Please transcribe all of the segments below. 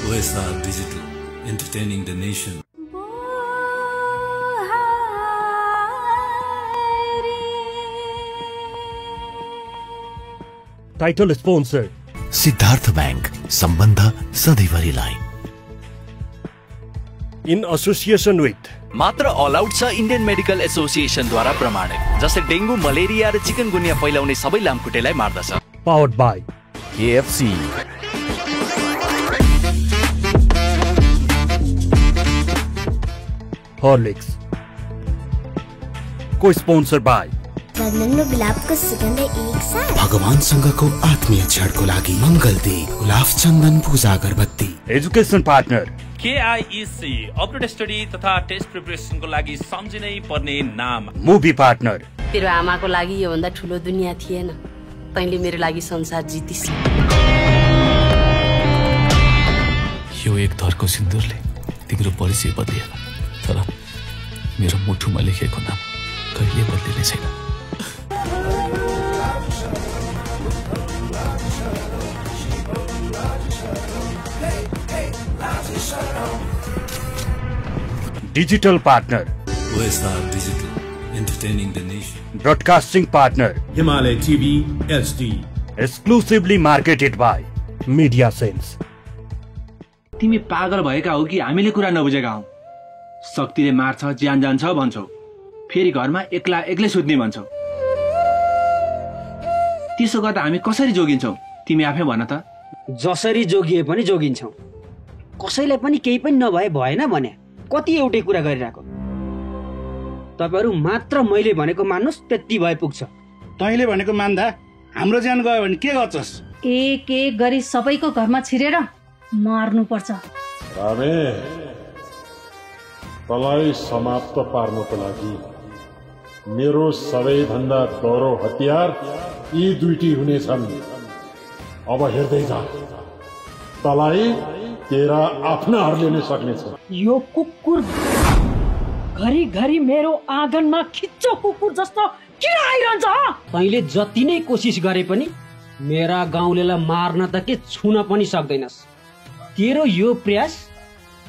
OSR Digital, entertaining the nation. Title sponsor Siddhartha bank, सम्बन्ध सधैँभरिलाई। in association with मात्र all out छ Indian medical association द्वारा प्रमाणित, जसले डेंगू, मलेरिया र चिकनगुनिया फैलाउने सबै लामखुट्टेलाई मार्दछ। powered by KFC, Horlicks, co-sponsored by चन्दन र गुलाबको सुगन्ध एक साथ। भगवानसँगको आत्मीय क्षणको लागि मङ्गल दे गुलाब चन्दन पूजा अगरबत्ती। education partner KIEC update study तथा टेस्ट प्रिपरेसनको लागि सम्झिनै पर्ने नाम। movie partner तेरो आमाको लागि यो भन्दा ठुलो दुनिया थिएन, तैँले मेरो लागि संसार जितिस्। यो एक थरको सिन्दुरले तिम्रो परिचय बदलिएन, तर मेरो मुठुमा लेखेको नाम कहिले बदलिने छैन। digital partner OSR Digital, entertaining the nation. broadcasting partner Himalaya TV HD, exclusively marketed by media sense। तिमी पागल भएका हो कि हामीले कुरा नबुझेका हौ? शक्तिले मार्छ, ज्यान जान्छ भन्छौ, फेरि घरमा एक्ला एक्लै सुत्ने भन्छौ। त्यसो गर्दा हामी कसरी जोगिन्छौ? तिमी आफै भन त। जसरी जोगिए पनि जोगिन्छौ, कसैलाई पनि केही पनि नभए भएन भने कति एउटै कुरा गरिरहेको। तपाईहरु मात्र मैले भनेको मान्नुस्, त्यति भए पुग्छ। तैँले भनेको मान्दा हाम्रो ज्यान गयो भने के गर्छस्? एक एक गरी सबैको घरमा छिरेर मार्नु पर्छ। रामे, तलाई समाप्त पार्नको लागि मेरो सबैभन्दा डरो हतियार यी दुईटी हुनेछन्। अब हेर्दै जा, तलाई तेरा आफ्नाहरूले नै सक्नेछ। यो कुकुर घरी घरी मेरो आँगनमा खिच्चो कुकुर जस्तो किन आइरहन्छ? तैँले जति नै कोसिस गरे पनि मेरा गाउँलेलाई मार्न त के छुन पनि सक्दैनस्। तेरो यो प्रयास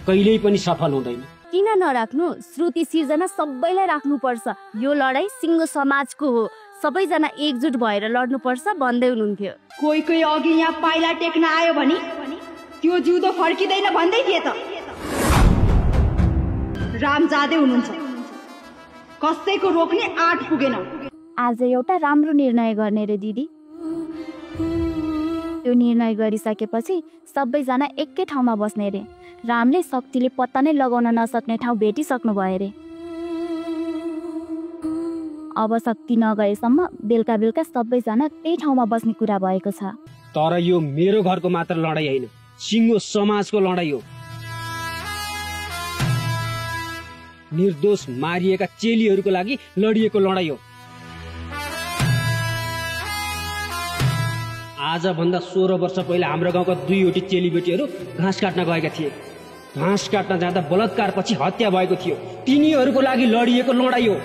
कहिल्यै पनि सफल हुँदैन। किन नराख्नु? श्रुति सिर्जना सबैलाई राख्नु पर्छ। यो लडाई सिङ्गो समाजको हो, सबैजना एकजुट भएर लड्नु पर्छ भन्दै हुनुहुन्थ्यो। कोही कोही अघि यहाँ पाइला टेक्न आयो भने त्यो जिउँदो फर्किँदैन भन्दै थिए त। राम जाँदै हुनुहुन्छ, कसैको रोक्ने आँट पुगेन। आज एउटा राम्रो निर्णय गर्ने रे दिदी। त्यो निर्णय गरिसकेपछि सबैजना एकै ठाउँमा बस्ने रे। रामले शक्तिले पत्ता नै लगाउन नसक्ने ठाउँ भेटिसक्नु भयो रे। अब शक्ति नगएसम्म बेलुका बेलुका सबैजना त्यही ठाउँमा बस्ने कुरा भएको छ। तर यो मेरो घरको मात्र लडाई होइन, सिङ्गो समाजको लडाई हो। निर्दोष मारिएका चेलीहरूको लागि लडिएको लडाई हो। आज भन्दा 16 वर्ष पहिला हाम्रो गाउँका दुईवटी चेलीबेटीहरू घाँस काट्न गएका थिए। घाँस काट्न जाँदा बलात्कार पछि हत्या भएको थियो। तिनीहरूको लागि लडिएको लडाई हो।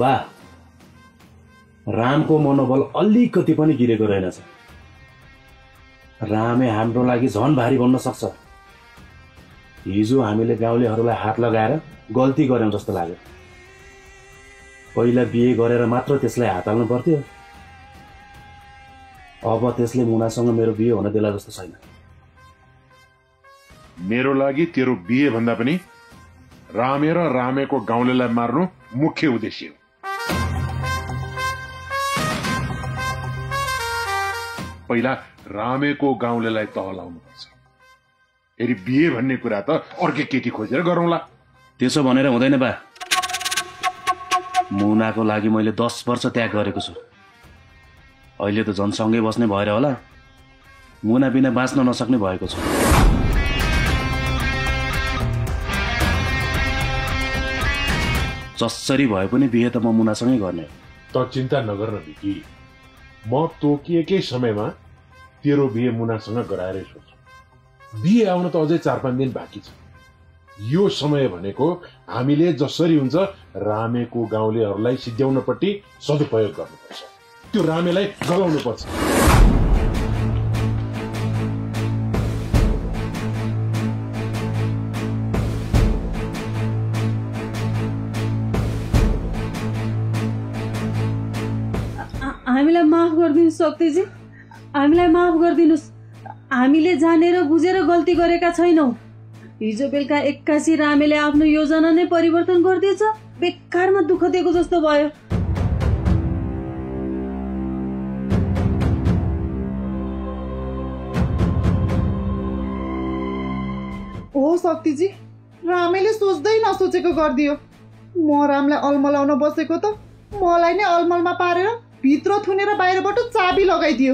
बा, रामको मनोबल अलिकति पनि गिरेको रहेनछ। रामे हाम्रो लागि झन भारी बन्न सक्छ। हिजो हामीले गाउँलेहरूलाई हात लगाएर गल्ती गर्यौं जस्तो लाग्यो। पहिला बिहे गरेर मात्र त्यसलाई हात हाल्नु पर्थ्यो। अब त्यसले मुनासँग मेरो बिहे हुन देला जस्तो छैन। मेरो लागि तेरो बिहे भन्दा पनि रामे र रामेको गाउँलेलाई मार्नु मुख्य उद्देश्य हो। पहिला रामेको गाउँलेलाई तह लाउनु पर्छ। फेरि बिहे भन्ने कुरा त अर्कै केटी खोजेर गरौँला। त्यसो भनेर हुँदैन बा। मुनाको लागि मैले 10 वर्ष त्याग गरेको छु। अहिले त जनसँगै बस्ने भएर होला। मुना बिना बाँच्न नसक्ने भएको छ। जसरी भए पनि बिहे त म मुनासँगै गर्ने। त चिन्ता नगर्न भिकी, म तोकिएकै समयमा तेरो बिहे मुनासँग गराएरै सोच्छु। बिहे आउन त अझै 4-5 दिन बाँकी छ। यो समय भनेको हामीले जसरी हुन्छ रामेको गाउँलेहरूलाई सिद्ध्याउनपट्टि सदुपयोग गर्नुपर्छ। त्यो रामेलाई गलाउनुपर्छ। हामीलाई माफ गरिदिनुहोस् शक्तिजी, हामीलाई माफ गरिदिनुहोस्। हामीले जानेर बुझेर गल्ती गरेका छैनौँ। हिजो बेलुका 81 रामेले आफ्नो योजना नै परिवर्तन गरिदिएछ। बेकारमा दुःख दिएको जस्तो भयो। हो शक्तिजी, रामेले सोच्दै नसोचेको गरिदियो। म रामलाई अलमलाउन बसेको त मलाई नै अलमलमा पारेर भित्र थुनेर बाहिरबाट चाबी लगाइदियो।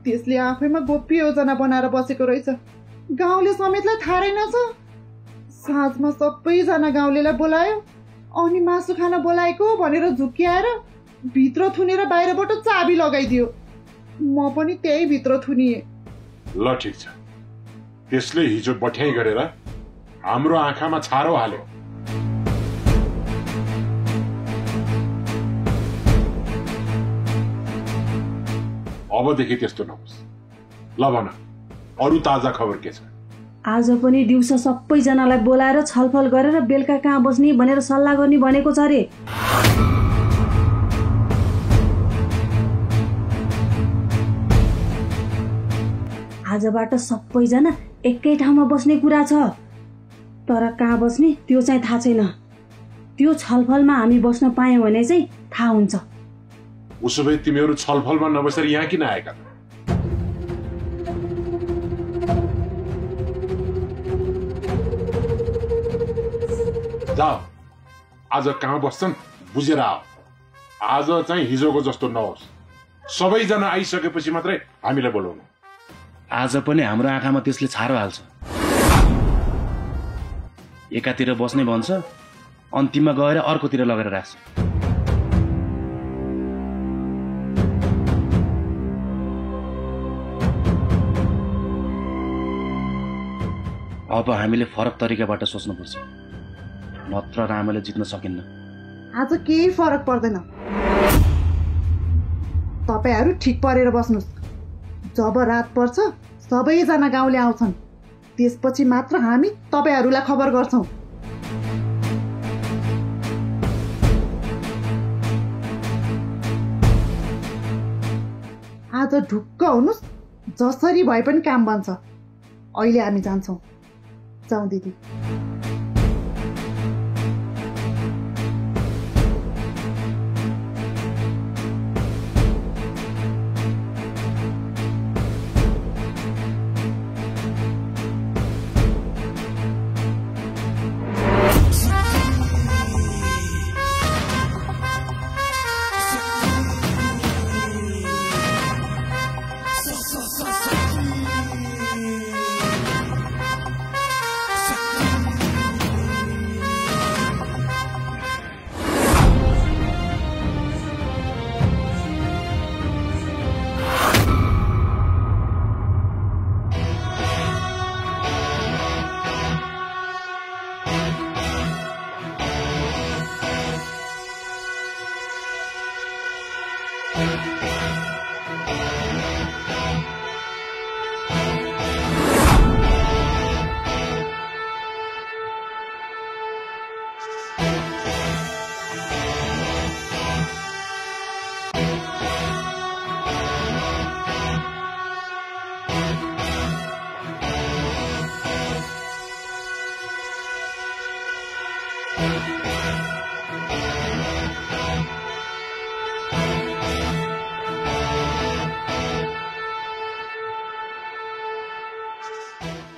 त्यसले आफैमा गोप्य योजना बनाएर बसेको रहेछ। गाउँले समेतलाई थाहा रहेनछ। साँझमा सबैजना गाउँलेलाई बोलायो अनि मासु खान बोलाएको भनेर झुक्क्याएर भित्र थुनेर बाहिरबाट चाबी लगाइदियो। म पनि त्यही भित्र थुनिए। ल ठिक छ, त्यसले हिजो बठ्याइ गरेर हाम्रो आँखामा छारो हाल्यो। अबदेखि त्यस्तो नहोस्। ल भन, अरू ताजा खबर के छ? आज पनि दिउँसो सबैजनालाई बोलाएर छलफल गरेर बेलुका कहाँ बस्ने भनेर सल्लाह गर्ने भनेको छ अरे। आजबाट सबैजना एकै ठाउँमा बस्ने कुरा छ, तर कहाँ बस्ने त्यो चाहिँ थाहा छैन। त्यो छलफलमा हामी बस्न पायौँ भने चाहिँ थाहा हुन्छ। उसो भए तिमीहरू छलफलमा नबसेर यहाँ किन आएका? जाऊ, आज कहाँ बस्छन् बुझेर आऊ। आज चाहिँ हिजोको जस्तो नहोस्। सबैजना आइसकेपछि मात्रै हामीलाई बोलाउनु। आज पनि हाम्रो आँखामा त्यसले छारो हाल्छ। एकातिर बस्ने भन्छ, अन्तिममा गएर अर्कोतिर लगेर राख्छ। अब हामीले फरक तरिकाबाट सोच्नुपर्छ, नत्र रामले जित्न सकिन्न। आज केही फरक पर्दैन। तपाईहरू ठिक परेर बस्नुहोस्। जब रात पर्छ सबैजना गाउँले आउँछन्, त्यसपछि मात्र हामी तपाईहरूलाई खबर गर्छौँ। आज ढुक्क हुनुहोस्, जसरी भए पनि काम बन्छ। अहिले हामी जान्छौँ। जाउँ दिदी।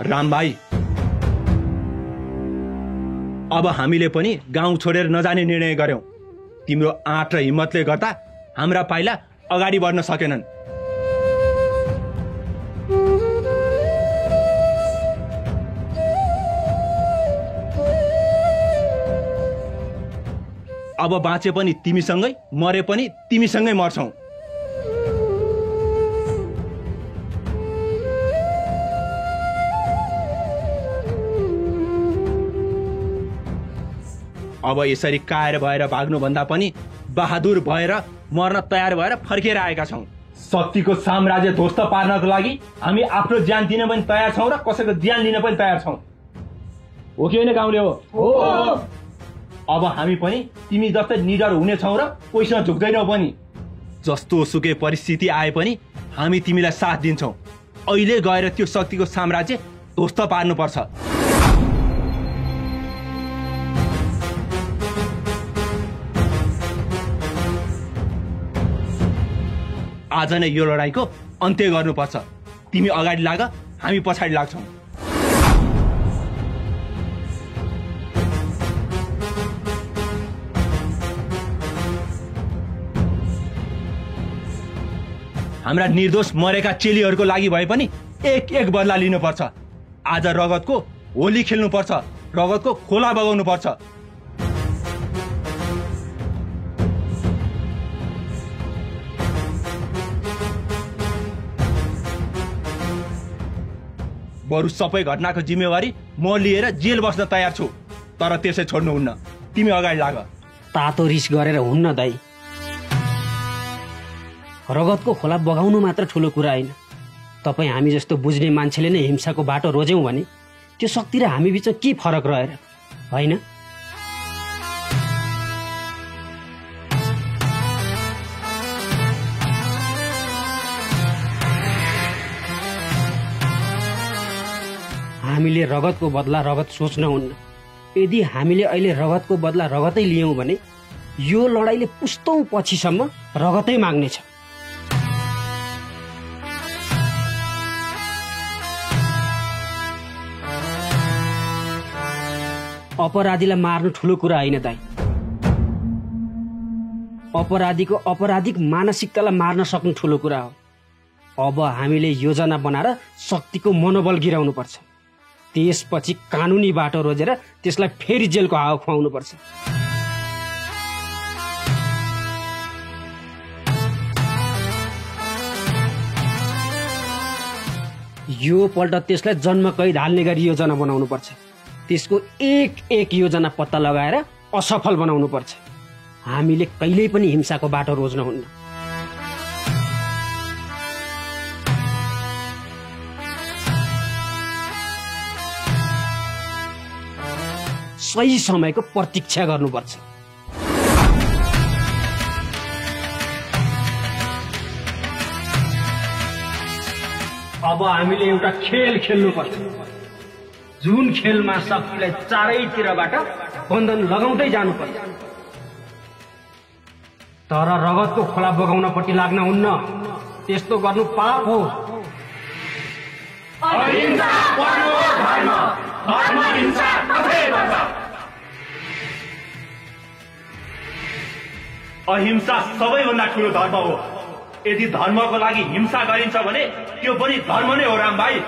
राम भाइ, अब हामीले पनि गाउँ छोडेर नजाने निर्णय गर्यौं। तिम्रो आँट र हिम्मतले गर्दा हाम्रा पाइला अगाडि बढ्न सकेनन्। अब बाँचे पनि तिमीसँगै, मरे पनि तिमीसँगै मर्छौं। अब यसरी कायर भएर भाग्नुभन्दा पनि बहादुर भएर मर्न तयार भएर फर्केर आएका छौं। शक्तिको साम्राज्य ध्वस्त पार्नको लागि हामी आफ्नो ज्यान दिन पनि तयार छौं र कसैको ज्यान लिन पनि तयार छौं। हो कि होइन गाउँले? हो। अब हामी पनि तिमी जस्तै निडर हुनेछौं र कोहीसँग झुक्दैनौ पनि। जस्तो सुकै परिस्थिति आए पनि हामी तिमीलाई साथ दिन्छौं। अहिले गएर त्यो शक्तिको साम्राज्य ध्वस्त पार्नुपर्छ। आज नै यो लडाईँको अन्त्य गर्नुपर्छ। तिमी अगाडि लाग, हामी पछाडि लाग्छौं। हाम्रा निर्दोष मरेका चेलीहरूको लागि भए पनि एक एक बदला लिनुपर्छ। आज रगतको होली खेल्नुपर्छ, रगतको खोला बगाउनुपर्छ। बरु सबै घटनाको जिम्मेवारी म लिएर जेल बस्न तयार छु, तर त्यसै छोड्नुहुन्न। तिमी अगाडि लाग। तातो रिस गरेर हुन्न दाइ। रगतको खोला बगाउनु मात्र ठुलो कुरा होइन। तपाईँ हामी जस्तो बुझ्ने मान्छेले नै हिंसाको बाटो रोज्यौँ भने त्यो शक्ति र हामी बीचमा के फरक रहेर, होइन? हामीले रगतको बदला रगत सोच्न हुन्न। यदि हामीले अहिले रगतको बदला रगतै लियौँ भने यो लडाईँले पुस्तौं पछिसम्म रगतै माग्नेछ। अपराधीलाई मार्नु ठुलो कुरा होइन दाइ। अपराधीको अपराधिक मानसिकतालाई मार्न सक्नु ठुलो कुरा हो। अब हामीले योजना बनाएर शक्तिको मनोबल गिराउनु पर्छ। त्यसपछि कानुनी बाटो रोजेर त्यसलाई फेरि जेलको हावा खुवाउनु पर्छ। यो पल्ट त्यसलाई जन्मकैद हाल्ने गरी योजना बनाउनु पर्छ। त्यसको एक एक योजना पत्ता लगाएर असफल बनाउनु पर्छ। हामीले कहिल्यै पनि हिंसाको बाटो रोज्न हुन्न। सही समयको प्रतीक्षा गर्नुपर्छ। अब हामीले एउटा खेल खेल्नुपर्छ, जुन खेलमा शक्तिलाई चारैतिरबाट बन्धन लगाउँदै जानुपर्छ। तर रगतको खोला बगाउनपट्टि लाग्न हुन्न। त्यस्तो गर्नु पाप हो। अहिंसा परमो धर्म, धर्म हिंसा तथैव च। अहिंसा सबैभन्दा ठुलो धर्म हो। यदि धर्मको लागि हिंसा गरिन्छ भने त्यो पनि धर्म नै हो राम भाइ।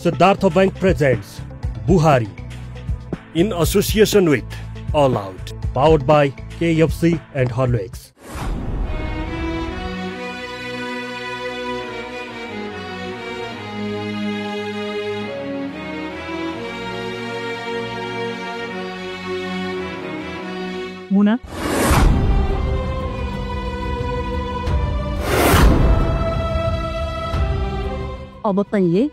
Siddhartha Bank presents Buhari in association with All Out, powered by KFC and Horlicks. मुना, अब तैँले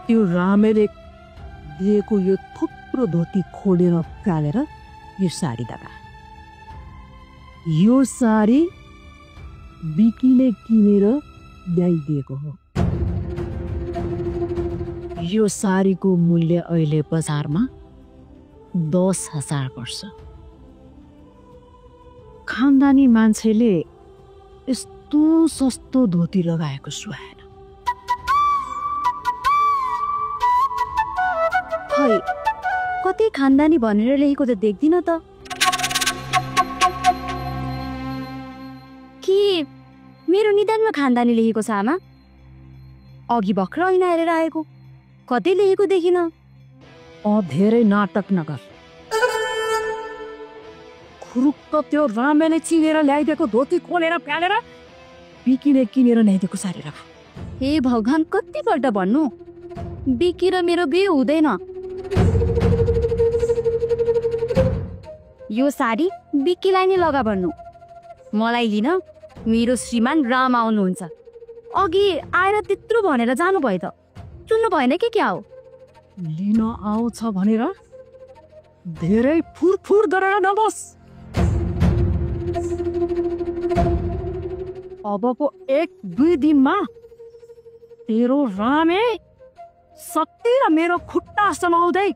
त्यो रामेले दिएको यो थुप्रो धोती खोलेर फालेर यो साडी दादा, यो साडी बिकीले किनेर ल्याइदिएको हो। यो साडीको मूल्य अहिले बजारमा 10,000 पर्छ। खानदानी मान्छेले यस्तो सस्तो धोती लगाएको सुहाएन। खै कति खानदानी भनेर लेखेको त देख्दिन त। के मेरो निदानमा खानदानी लेखेको छ आमा? अघि भर्खर ऐना हेरेर आएको, कतै लेखेको देखिन। धेरै नाटक नगर। खुरुक्क त्यो रामेले चिनेर ल्याइदिएको धोती खोलेर फ्यालेर बिकीले किनेर ल्याइदिएको साडी राख। हे भगवान, कतिपल्ट भन्नु, बिकी र मेरो बिहे हुँदैन। यो साडी बिकीलाई नै लगा भन्नु। मलाई लिन मेरो श्रीमान राम आउनुहुन्छ। अघि आएर त्यत्रो भनेर जानुभयो त, सुन्नु भएन कि क्या हो? लिन आउँछ भनेर धेरै फुरफुर गरेर नबस। अबको 1-2 दिनमा तेरो रामे शक्ति र मेरो खुट्टा समाउँदै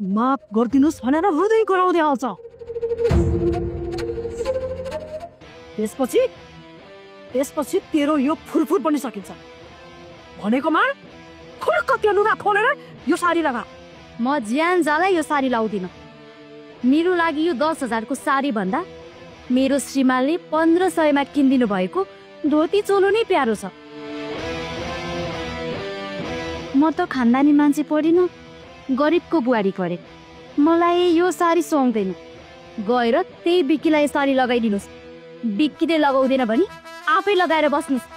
माफ गरिदिनुहोस् भनेर हृदय गराउँदै आउँछ। त्यसपछि तेरो यो फुरफुर पनि सकिन्छ। भनेकोमा खुर्क त्यो लुगा खोलेर यो साडी लगा। म ज्यान जाला यो साडी लाउँदिन। मेरो लागि यो 10,000 को साडी भन्दा मेरो श्रीमानले 1500 मा किनिदिनु भएको धोती चोलो नै प्यारो छ। म त खानदानी मान्छे परिन, गरिबको बुहारी करे। मलाई यो साडी सुहाउँदैन। गएर त्यही बिकीलाई साडी लगाइदिनुहोस्। बिकीले लगाउँदैन भने आफै लगाएर बस्नुहोस्।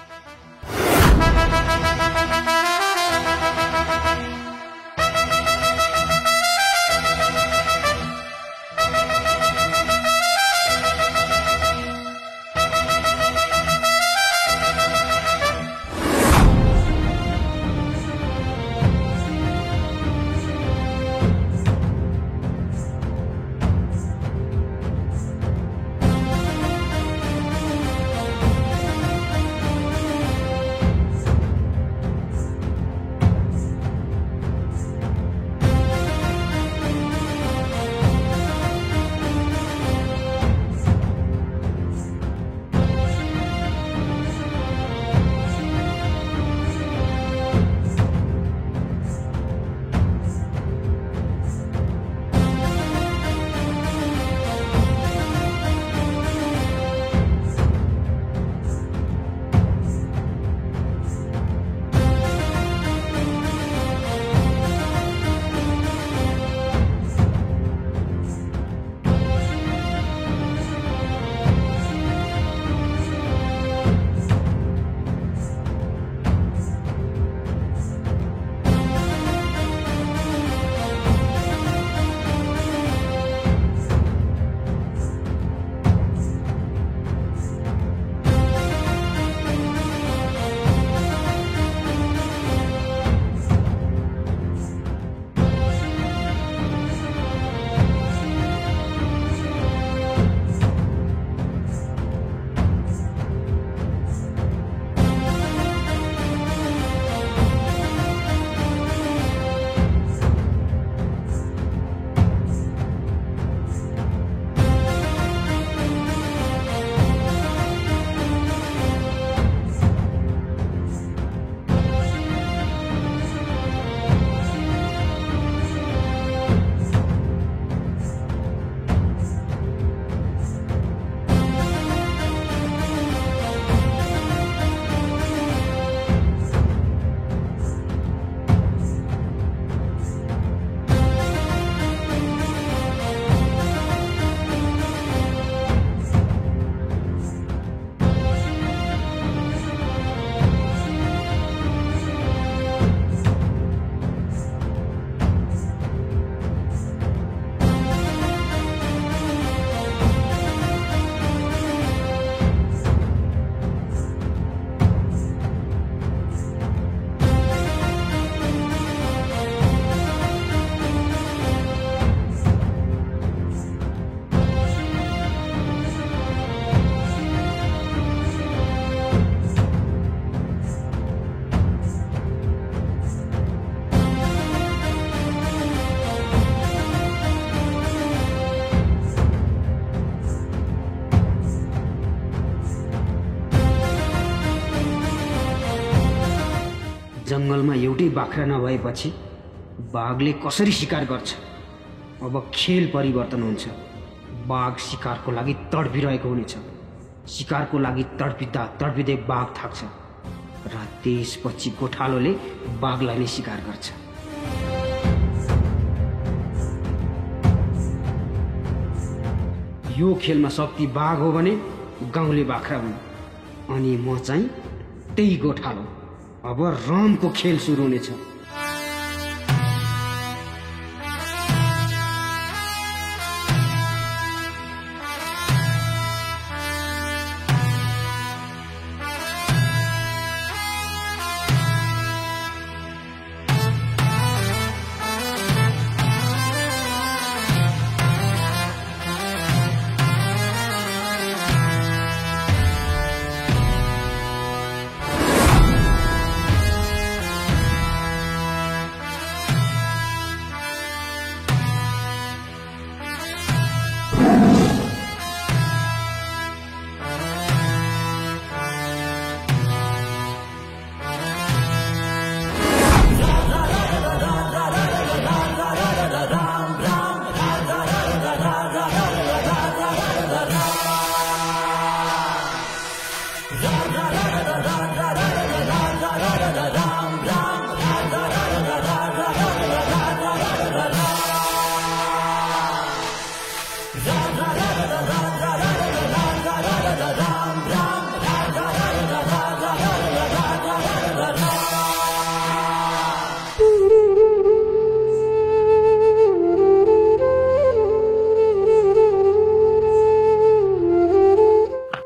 जङ्गलमा एउटै बाख्रा नभएपछि बाघले कसरी शिकार गर्छ? अब खेल परिवर्तन हुन्छ। बाघ शिकारको लागि तडपिरहेको हुनेछ। शिकारको लागि तडपिँदा तडपिँदै बाघ थाक्छ र त्यसपछि गोठालोले बाघलाई नै शिकार गर्छ। यो खेलमा शक्ति बाघ हो भने गाउँले बाख्रा हुन् अनि म चाहिँ त्यही गोठालो। अब रमको खेल सुरु हुनेछ।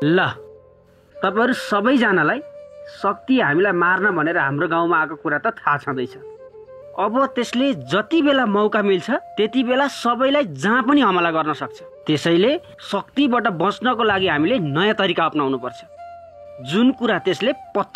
ल तपाईहरु सबैजनालाई शक्ति हामीलाई मार्न भनेर हाम्रो गाउँमा आएको कुरा त थाहा छँदैछ। अब त्यसले जति बेला मौका मिल्छ त्यति बेला सबैलाई जहाँ पनि हमला गर्न सक्छ। त्यसैले शक्तिबाट बच्नको लागि हामीले नयाँ तरिका अपनाउनु पर्छ। जुन कुरा त्यसले